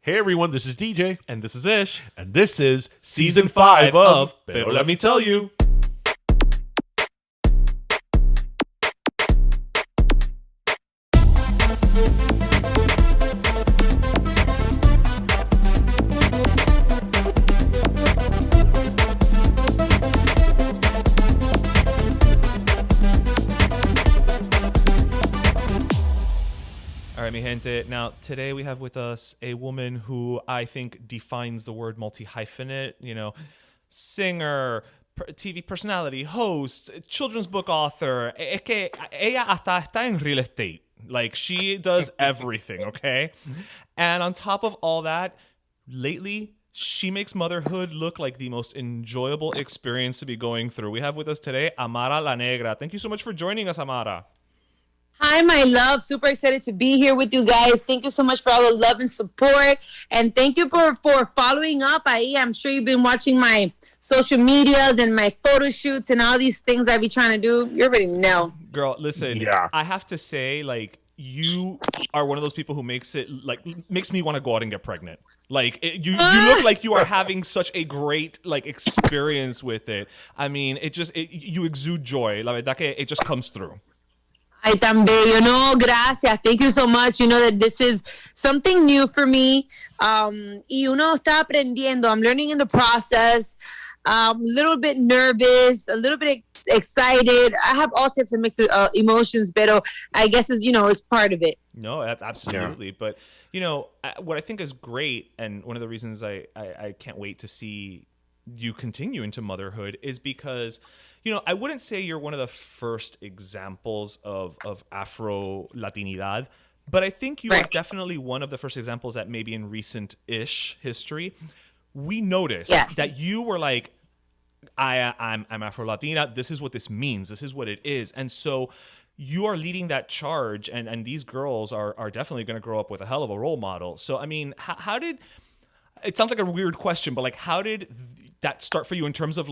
Hey everyone, this is DJ. And this is Ish. And this is Season 5 of Pero Let Me Tell You. All right, mi gente. Now, today we have with us a woman who I think defines the word multi-hyphenate, singer, TV personality, host, children's book author. Es que ella hasta está en real estate. Like, she does everything, okay? And on top of all that, lately, she makes motherhood look like the most enjoyable experience to be going through. We have with us today Amara la Negra. Thank you so much for joining us, Amara. Hi, my love. Super excited to be here with you guys. Thank you so much for all the love and support. And thank you for following up. I'm sure you've been watching my social medias and my photo shoots and all these things I be trying to do. You already know. Girl, listen, Yeah. I have to say, you are one of those people who makes me want to go out and get pregnant. You look like you are having such a great experience with it. I mean, you exude joy. La verdad que it just comes through. Ay, tan bello. No, gracias. Thank you so much. You know that this is something new for me. Y uno está aprendiendo. I'm learning in the process. A little bit nervous, a little bit excited. I have all types of mixed emotions, but I guess it's part of it. No, absolutely. Yeah. But, what I think is great, and one of the reasons I can't wait to see you continue into motherhood is because, I wouldn't say you're one of the first examples of Afro-Latinidad, but I think you are definitely one of the first examples that maybe in recent-ish history, we noticed that you were like, I'm Afro-Latina. This is what this means. This is what it is. And so you are leading that charge, and these girls are definitely going to grow up with a hell of a role model. So, I mean, how did... It sounds like a weird question, but how did that start for you in terms of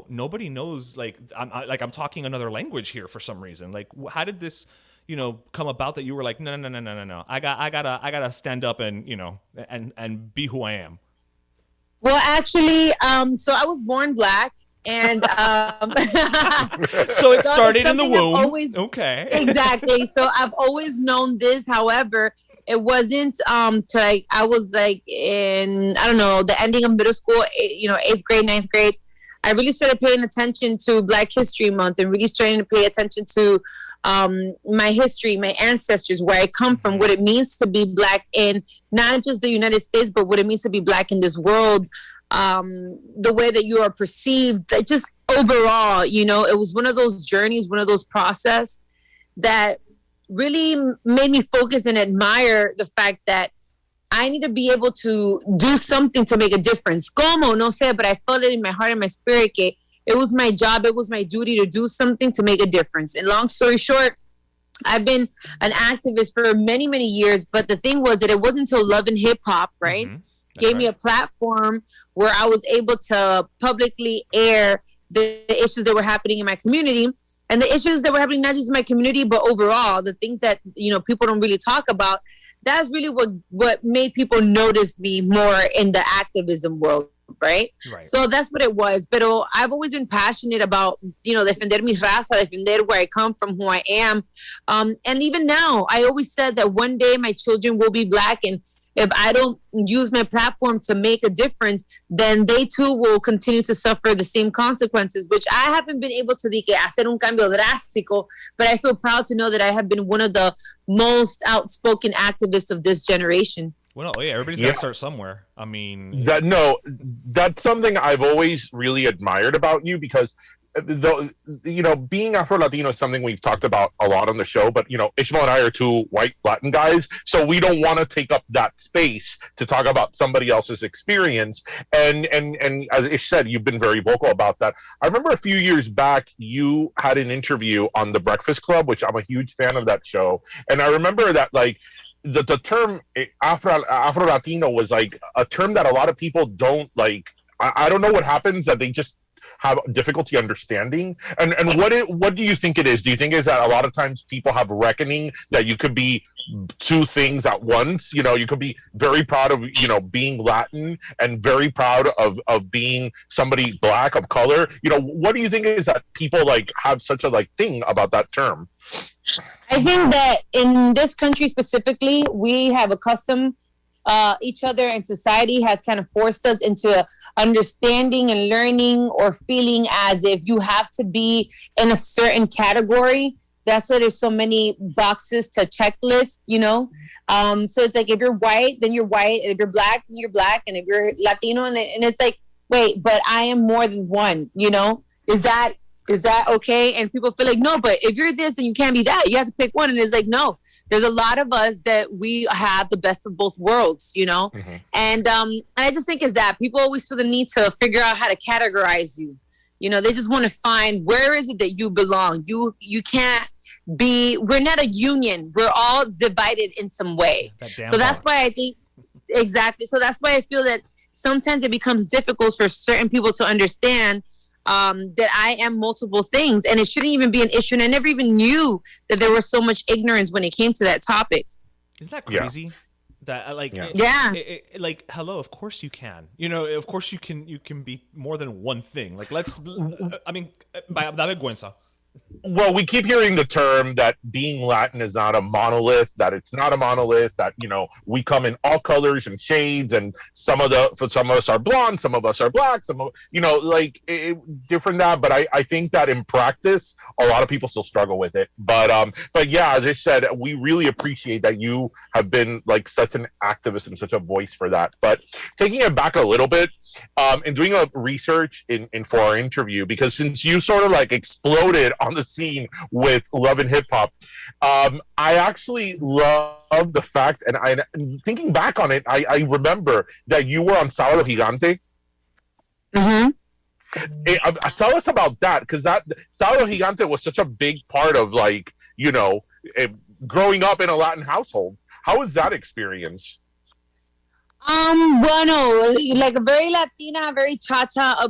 nobody knows, I'm talking another language here for some reason. How did this, come about that you were like, no. I gotta stand up and, and be who I am. Well, actually, so I was born Black. And so it started in the womb. Okay. Exactly. So I've always known this. However, it wasn't I was in, I don't know, the ending of middle school, 8th grade, 9th grade. I really started paying attention to Black History Month and really starting to pay attention to my history, my ancestors, where I come from, what it means to be Black in not just the United States, but what it means to be Black in this world. The way that you are perceived, just overall, it was one of those journeys, one of those process that really made me focus and admire the fact that I need to be able to do something to make a difference. Como, no sé, but I felt it in my heart and my spirit. It was my job. It was my duty to do something to make a difference. And long story short, I've been an activist for many, many years. But the thing was that it wasn't until Love and Hip Hop, right? Mm-hmm. Gave me a platform where I was able to publicly air the issues that were happening in my community, and the issues that were happening not just in my community, but overall, the things that, people don't really talk about. That's really what made people notice me more in the activism world, right? So that's what it was. But I've always been passionate about, defender mi raza, defender where I come from, who I am. And even now, I always said that one day my children will be Black, and if I don't use my platform to make a difference, then they too will continue to suffer the same consequences, which I haven't been able to hacer un cambio drástico, but I feel proud to know that I have been one of the most outspoken activists of this generation. Well, no, everybody's got to start somewhere. I mean... That's something I've always really admired about you, because being Afro-Latino is something we've talked about a lot on the show, but, Ishmael and I are two white Latin guys, so we don't want to take up that space to talk about somebody else's experience. And as Ish said, you've been very vocal about that. I remember a few years back, you had an interview on The Breakfast Club, which I'm a huge fan of that show. And I remember that, the term Afro-Latino was, a term that a lot of people don't, I don't know what happens, that they just have difficulty understanding? And what do you think it is? Do you think is that a lot of times people have reckoning that you could be two things at once? You know, you could be very proud of, you know, being Latin and very proud of being somebody black of color. You know, what do you think is that people like have such a like thing about that term? I think that in this country specifically, we have accustomed each other, and society has kind of forced us into understanding and learning or feeling as if you have to be in a certain category. That's why there's so many boxes to checklist, you know? So it's like, if you're white, then you're white. And if you're black, then you're black. And if you're Latino, and it's like, wait, but I am more than one, you know? Is that okay? And people feel like, no, but if you're this and you can't be that, you have to pick one. And it's like, no, there's a lot of us that we have the best of both worlds, you know? Mm-hmm. And I just think is that people always feel the need to figure out how to categorize you. You know, they just want to find, where is it that you belong? You can't be, we're not a union. We're all divided in some way. So that's why I think, exactly. So that's why I feel that sometimes it becomes difficult for certain people to understand that I am multiple things, and it shouldn't even be an issue. And I never even knew that there was so much ignorance when it came to that topic. Isn't that crazy? Yeah. That like like hello, of course you can. You know, of course you can be more than one thing. Like I mean, da vergüenza. Well, we keep hearing the term that being Latin is not a monolith, that it's not a monolith, that, you know, we come in all colors and shades, and some of us are blonde, some of us are black, some of, you know, like different that. But I think that in practice, a lot of people still struggle with it. But yeah, as I said, we really appreciate that you have been like such an activist and such a voice for that. But taking it back a little bit, and doing a research in for our interview, because since you sort of like exploded on the scene with Love and Hip Hop, I actually love the fact, and I thinking back on it, I remember that you were on Sabado Gigante. Mm-hmm. Tell us about that, because that Sabado Gigante was such a big part of, like, you know, growing up in a Latin household. How was that experience? Bueno, like a very Latina, very cha-cha,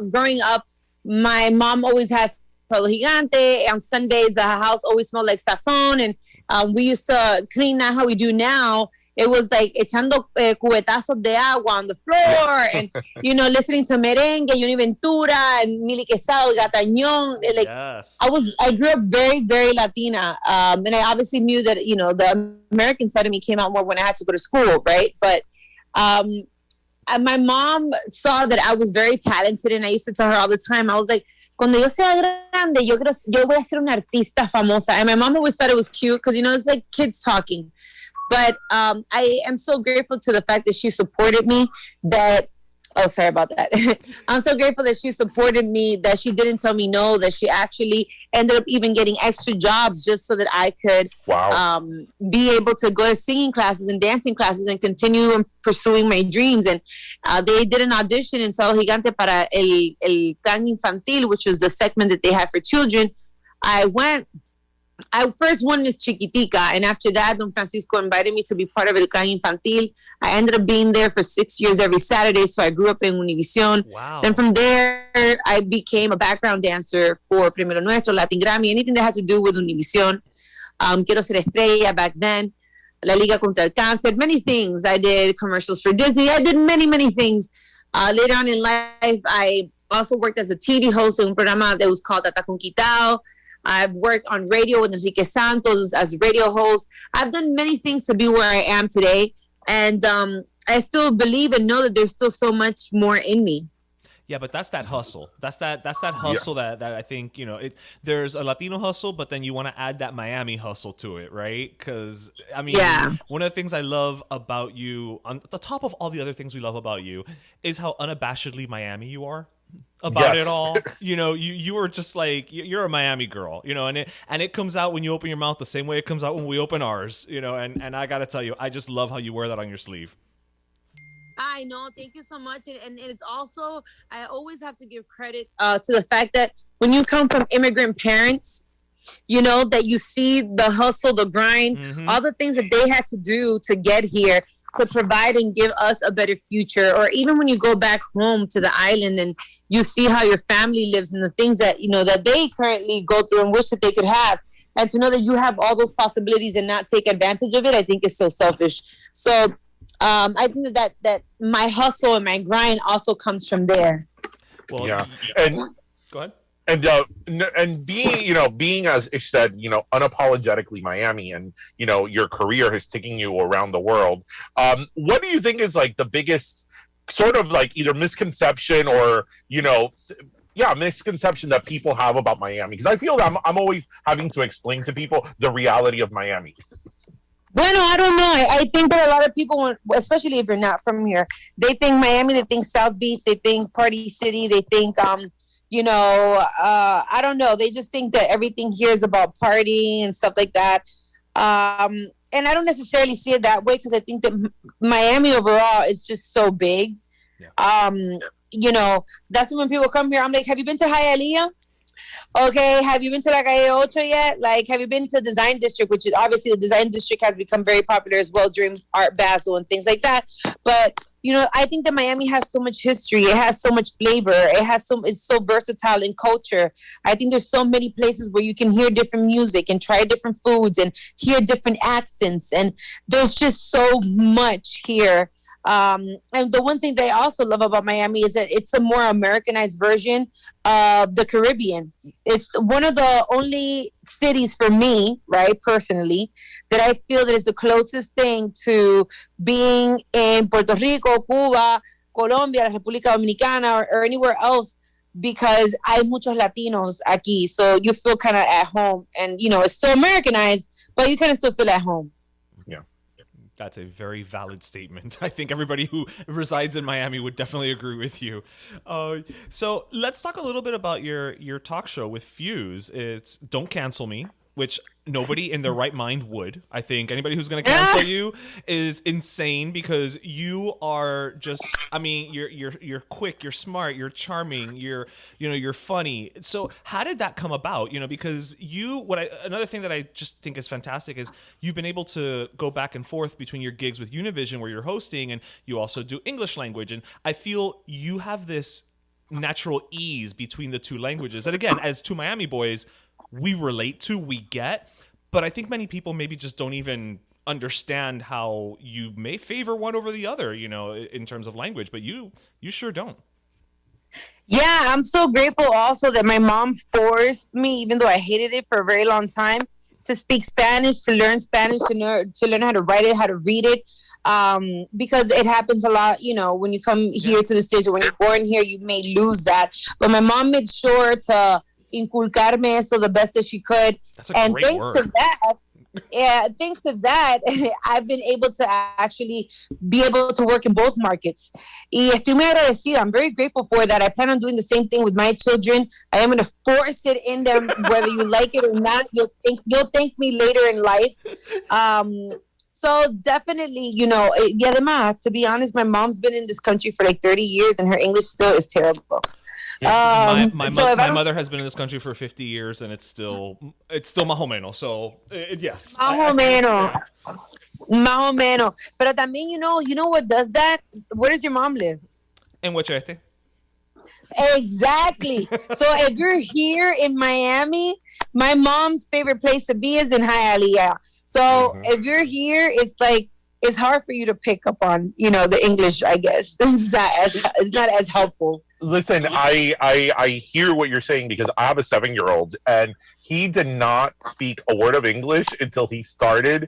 growing up, my mom always has Sabado Gigante. On Sundays, the house always smelled like sazon, and we used to clean that how we do now. It was like echando cubetazos de agua on the floor, and, you know, listening to merengue, Johnny Ventura, and Mili Quesado, Gatañón. Like, yes. I grew up very, very Latina. And I obviously knew that, you know, the American side of me came out more when I had to go to school, right? But my mom saw that I was very talented, and I used to tell her all the time, I was like, cuando yo sea grande, yo voy a ser una artista famosa. And my mom always thought it was cute because, you know, it's like kids talking. But I am so grateful to the fact that she supported me, sorry about that. I'm so grateful that she supported me, that she didn't tell me no, that she actually ended up even getting extra jobs just so that I could be able to go to singing classes and dancing classes and continue pursuing my dreams. And they did an audition in Sabado Gigante para el Can Infantil, which was the segment that they had for children. I first won Miss Chiquitica, and after that, Don Francisco invited me to be part of El Can Infantil. I ended up being there for 6 years every Saturday, so I grew up in Univision. Wow. Then from there, I became a background dancer for Primero Nuestro, Latin Grammy, anything that had to do with Univision. Quiero Ser Estrella back then, La Liga contra el Cáncer, many things. I did commercials for Disney. I did many, many things. Later on in life, I also worked as a TV host in a programa that was called Tata Con Quitao. I've worked on radio with Enrique Santos as radio host. I've done many things to be where I am today. And I still believe and know that there's still so much more in me. Yeah, but that's that hustle. That's that hustle that I think, you know, there's a Latino hustle, but then you want to add that Miami hustle to it, right? Because, I mean, one of the things I love about you, on the top of all the other things we love about you, is how unabashedly Miami you are. About it all, you know, you are just like, you're a Miami girl, you know, and it comes out when you open your mouth the same way it comes out when we open ours, you know, and I gotta tell you, I just love how you wear that on your sleeve. I know, thank you so much. And it's also, I always have to give credit to the fact that when you come from immigrant parents, you know, that you see the hustle, the grind, all the things that they had to do to get here. to provide and give us a better future. Or even when you go back home to the island and you see how your family lives and the things that, that they currently go through and wish that they could have. And to know that you have all those possibilities and not take advantage of it, I think is so selfish. So I think that my hustle and my grind also comes from there. Well, yeah. And go ahead. And being as Ish said, unapologetically Miami, and your career has taken you around the world. What do you think is like the biggest sort of like either misconception or misconception that people have about Miami? Because I feel that I'm always having to explain to people the reality of Miami. Bueno, I don't know. I think that a lot of people, especially if you're not from here, they think Miami, they think South Beach, they think Party City, they think, I don't know. They just think that everything here is about partying and stuff like that. And I don't necessarily see it that way because I think that Miami overall is just so big. Yeah. That's when people come here. I'm like, have you been to Hialeah? Okay, have you been to La Calle 8 yet? Like, have you been to Design District, which is obviously the Design District has become very popular as well during Art Basel and things like that. But, I think that Miami has so much history. It has so much flavor. It's so versatile in culture. I think there's so many places where you can hear different music and try different foods and hear different accents. And there's just so much here. And the one thing that I also love about Miami is that it's a more Americanized version of the Caribbean. It's one of the only cities for me, right, personally, that I feel that is the closest thing to being in Puerto Rico, Cuba, Colombia, la República Dominicana, or anywhere else, because hay muchos Latinos aquí. So you feel kind of at home. And, it's still Americanized, but you kind of still feel at home. Yeah. That's a very valid statement. I think everybody who resides in Miami would definitely agree with you. So let's talk a little bit about your talk show with Fuse. It's Don't Cancel Me, which nobody in their right mind would. I think anybody who's going to cancel you is insane because you are just, you're quick, you're smart, you're charming, you're funny. So how did that come about? Because another thing that I just think is fantastic is you've been able to go back and forth between your gigs with Univision where you're hosting and you also do English language. And I feel you have this natural ease between the two languages. And again, as two Miami boys, we relate to, we get, but I think many people maybe just don't even understand how you may favor one over the other, in terms of language, but you sure don't. Yeah, I'm so grateful also that my mom forced me, even though I hated it for a very long time, to speak Spanish, to learn Spanish, to learn how to write it, how to read it. Because it happens a lot, when you come here to the States or when you're born here, you may lose that. But my mom made sure to inculcarme eso the best that she could. That's a great word. Thanks to that, I've been able to actually be able to work in both markets. Y estoy muy agradecida. I'm very grateful for that. I plan on doing the same thing with my children. I am going to force it in them, whether you like it or not. You'll thank me later in life. So definitely, además, to be honest, my mom's been in this country for like 30 years and her English still is terrible. My mother has been in this country for 50 years and it's still más o menos. So yes. Más o menos. Pero también, you know what does that? Where does your mom live? En Huachete. Exactly. So if you're here in Miami, my mom's favorite place to be is in Hialeah. So if you're here, it's hard for you to pick up on, the English, I guess. It's not as helpful. Listen, I hear what you're saying because I have a 7-year-old and he did not speak a word of English until he started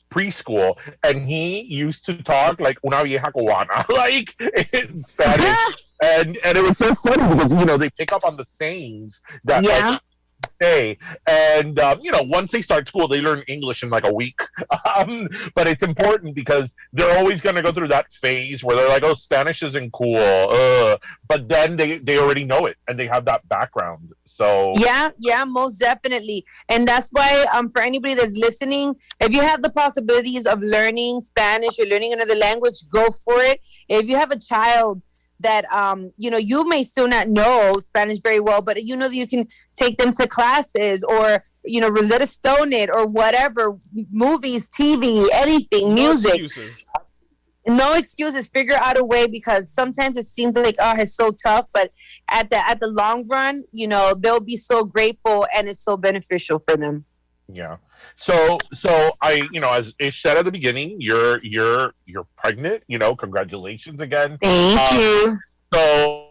preschool, and he used to talk like una vieja cubana, like in Spanish, and it was so funny because they pick up on the sayings that. Like, day. And once they start school, they learn English in like a week. But it's important because they're always going to go through that phase where they're like, oh, Spanish isn't cool, but then they already know it and they have that background. So yeah, most definitely. And that's why for anybody that's listening, if you have the possibilities of learning Spanish or learning another language, go for it. If you have a child that you may still not know Spanish very well, but that you can take them to classes or Rosetta Stone it or whatever, movies, TV, anything, music. No excuses. Figure out a way, because sometimes it seems like, oh, it's so tough, but at the long run, they'll be so grateful, and it's so beneficial for them. Yeah. So I, as Ish said at the beginning, you're pregnant. Congratulations again. Thank you. So,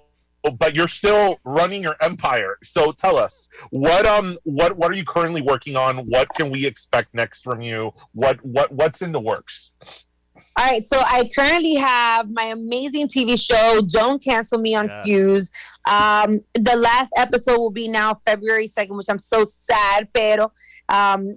but you're still running your empire. So tell us what are you currently working on? What can we expect next from you? What's in the works? All right, so I currently have my amazing TV show, Don't Cancel Me on Fuse. The last episode will be now February 2nd, which I'm so sad, pero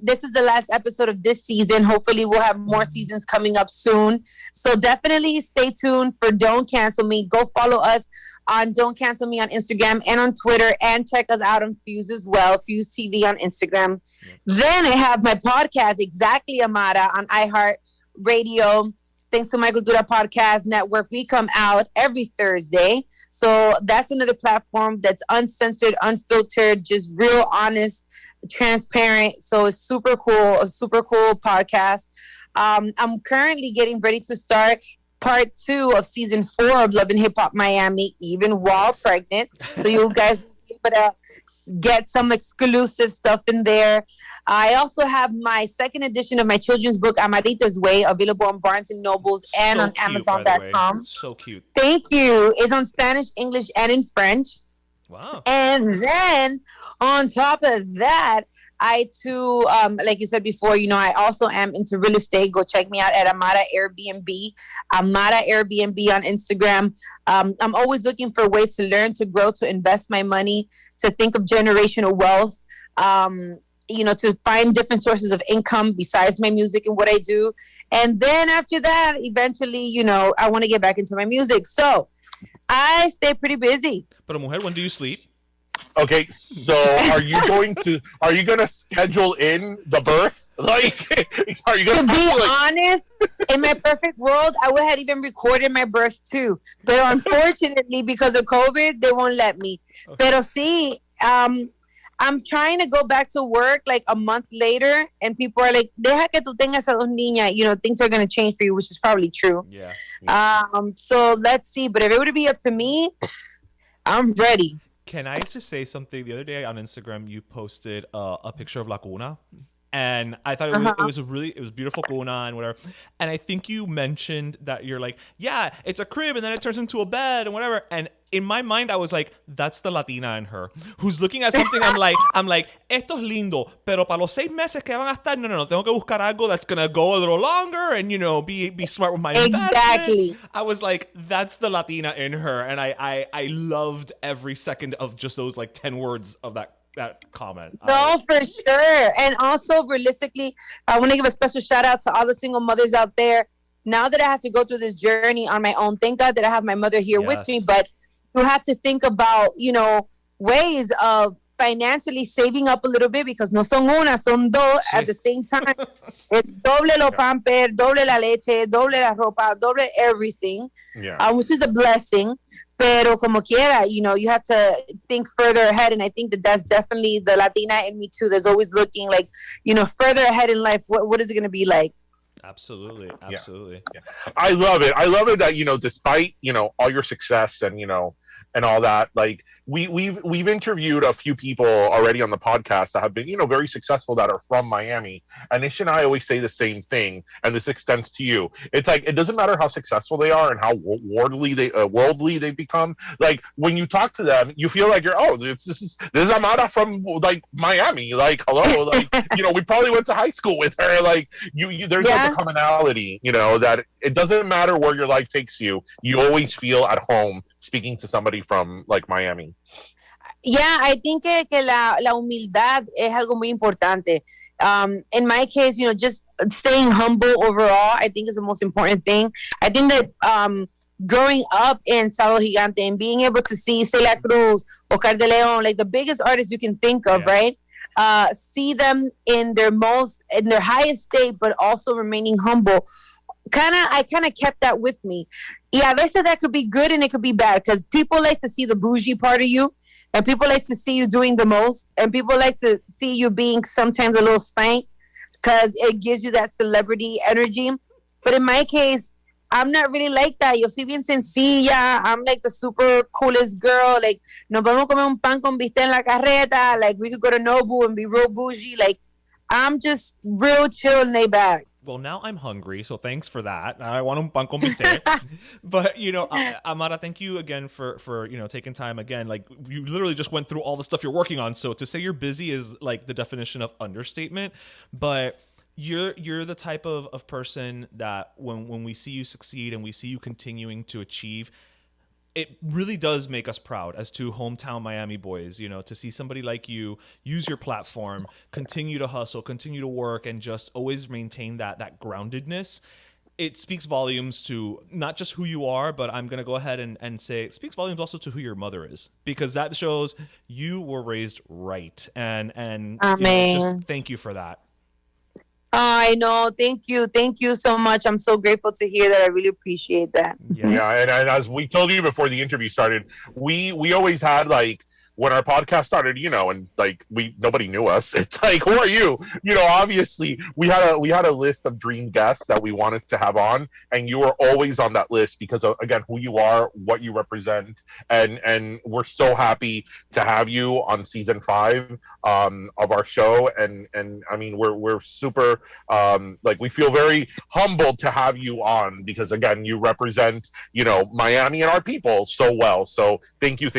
this is the last episode of this season. Hopefully we'll have more seasons coming up soon. So definitely stay tuned for Don't Cancel Me. Go follow us on Don't Cancel Me on Instagram and on Twitter, and check us out on Fuse as well, Fuse TV on Instagram. Then I have my podcast, Exactly Amara, on iHeart Radio. Thanks to my Cultura Podcast Network, we come out every Thursday. So that's another platform that's uncensored, unfiltered, just real, honest, transparent. So it's super cool, a super cool podcast. I'm currently getting ready to start part 2 of season 4 of Love and Hip Hop Miami, even while pregnant. So you guys will be able to get some exclusive stuff in there. I also have my second edition of my children's book, Amarita's Way, available on Barnes & Nobles and on Amazon.com. So cute. Thank you. It's on Spanish, English, and in French. Wow. And then on top of that, I too, like you said before, I also am into real estate. Go check me out at Amara Airbnb, Amara Airbnb on Instagram. I'm always looking for ways to learn, to grow, to invest my money, to think of generational wealth. To find different sources of income besides my music and what I do. And then after that, eventually, I want to get back into my music. So I stay pretty busy. But mujer, when do you sleep? Okay, so are you going to schedule in the birth? Like, are you going to be honest, in my perfect world, I would have even recorded my birth too. But unfortunately, because of COVID, they won't let me. Okay. Pero sí, I'm trying to go back to work like a month later, and people are like, deja que tú tengas a dos niñas, things are going to change for you, which is probably true. Yeah. So let's see. But if it would be up to me, I'm ready. Can I just say something? The other day on Instagram, you posted a picture of La Cuna. And I thought it was beautiful cuna and whatever. And I think you mentioned that you're like, yeah, it's a crib and then it turns into a bed and whatever. And in my mind, I was like, that's the Latina in her, who's looking at something. I'm like, esto es lindo, pero para los 6 meses que van a estar, no, tengo que buscar algo that's gonna go a little longer and be smart with my investment. Exactly. I was like, that's the Latina in her, and I loved every second of just those like 10 words of that comment. No, for sure. And also, realistically, I want to give a special shout out to all the single mothers out there. Now that I have to go through this journey on my own, thank God that I have my mother here with me, but you have to think about, ways of financially saving up a little bit, because no son una, son dos at the same time. It's doble lo pamper, doble la leche, doble la ropa, doble everything, which is a blessing. Pero como quiera, you have to think further ahead. And I think that that's definitely the Latina in me too. That's always looking like, further ahead in life. What is it going to be like? Absolutely. Yeah. I love it that, despite, all your success and, and all that, like we've interviewed a few people already on the podcast that have been, very successful, that are from Miami. And Ish and I always say the same thing, and this extends to you. It's like, it doesn't matter how successful they are and how worldly they become. Like, when you talk to them, you feel like this is Amara from like Miami. Like, hello, like, we probably went to high school with her. Like, there's like a commonality, that it doesn't matter where your life takes you. You always feel at home speaking to somebody from like Miami. Yeah, I think que la humildad es algo muy importante. In my case, just staying humble overall, I think is the most important thing. I think that growing up in Sabado Gigante and being able to see Celia Cruz, Oscar de Leon, like the biggest artists you can think of, right? See them in their highest state, but also remaining humble. I kind of kept that with me. Y a veces that could be good and it could be bad, because people like to see the bougie part of you, and people like to see you doing the most, and people like to see you being sometimes a little spanked, because it gives you that celebrity energy. But in my case, I'm not really like that. Yo soy bien sencilla. I'm like the super coolest girl. Like, nos vamos a comer un pan con bistec en la carreta. Like, we could go to Nobu and be real bougie. Like, I'm just real chill and laid back. Well, now I'm hungry, so thanks for that. I want un pan con bistec. But, Amara, thank you again for taking time again. Like, you literally just went through all the stuff you're working on. So to say you're busy is like the definition of understatement. But you're the type of person that when we see you succeed and we see you continuing to achieve, it really does make us proud as two hometown Miami boys, to see somebody like you use your platform, continue to hustle, continue to work, and just always maintain that groundedness. It speaks volumes to not just who you are, but I'm going to go ahead and say it speaks volumes also to who your mother is, because that shows you were raised right. And just thank you for that. I know. Thank you. Thank you so much. I'm so grateful to hear that. I really appreciate that. Yes. Yeah, and as we told you before the interview started, we always had like, when our podcast started, and like nobody knew us. It's like, who are you? Obviously we had a list of dream guests that we wanted to have on, and you were always on that list because of, again, who you are, what you represent, and we're so happy to have you on season 5 of our show. And I mean, we're super like, we feel very humbled to have you on because, again, you represent Miami and our people so well. So thank you.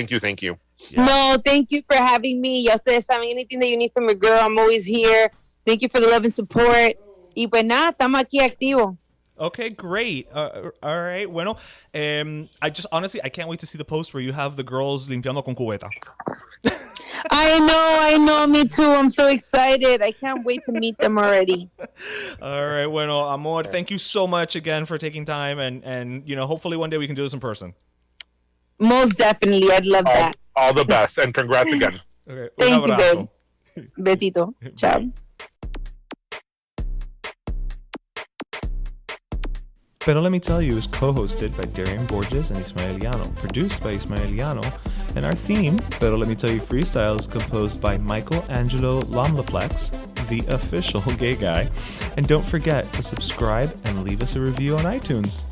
Yeah. No, thank you for having me. Ya ustedes saben, anything that you need from your girl, I'm always here. Thank you for the love and support. Y pues nada, estamos aquí activos. Okay, great. All right. Bueno, I can't wait to see the post where you have the girls limpiando con cubeta. I know. Me too. I'm so excited. I can't wait to meet them already. All right. Bueno, amor, thank you so much again for taking time. And hopefully one day we can do this in person. Most definitely. I'd love that. All the best, and congrats again. Okay. Thank you, babe. Besito. Ciao. Pero Let Me Tell You is co-hosted by Darian Borges and Ismaeliano, produced by Ismaeliano, and our theme, Pero Let Me Tell You Freestyle, is composed by Michael Angelo Lomlaplex, the official gay guy. And don't forget to subscribe and leave us a review on iTunes.